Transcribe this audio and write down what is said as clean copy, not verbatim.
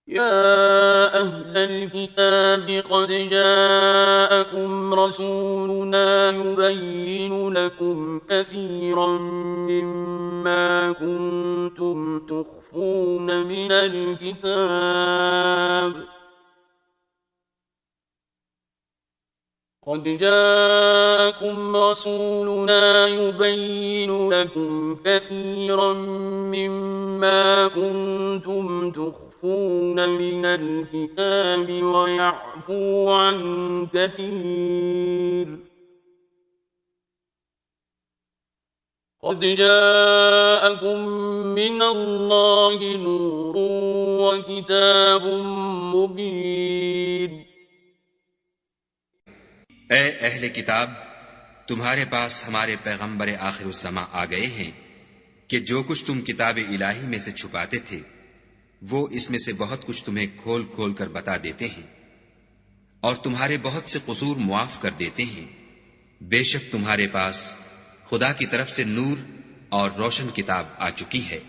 يا أهل الكتاب قد جاءكم رسولنا يبين لكم كثيرا مما كنتم تخفون من الكتاب قد جاءكم رسولنا يبين لكم كثيرا مما كنتم تخفون من الكتاب ويعفو عن كثير قد جاءكم من الله نور وكتاب مبين ए अहले किताब, तुम्हारे पास हमारे पैगंबर आखिरुज़्ज़मा आ गए हैं कि जो कुछ तुम किताब इलाही में से छुपाते थे वो इसमें से बहुत कुछ तुम्हें खोल खोल कर बता देते हैं और तुम्हारे बहुत से कसूर मुआफ कर देते हैं। बेशक तुम्हारे पास खुदा की तरफ से नूर और रोशन किताब आ चुकी है।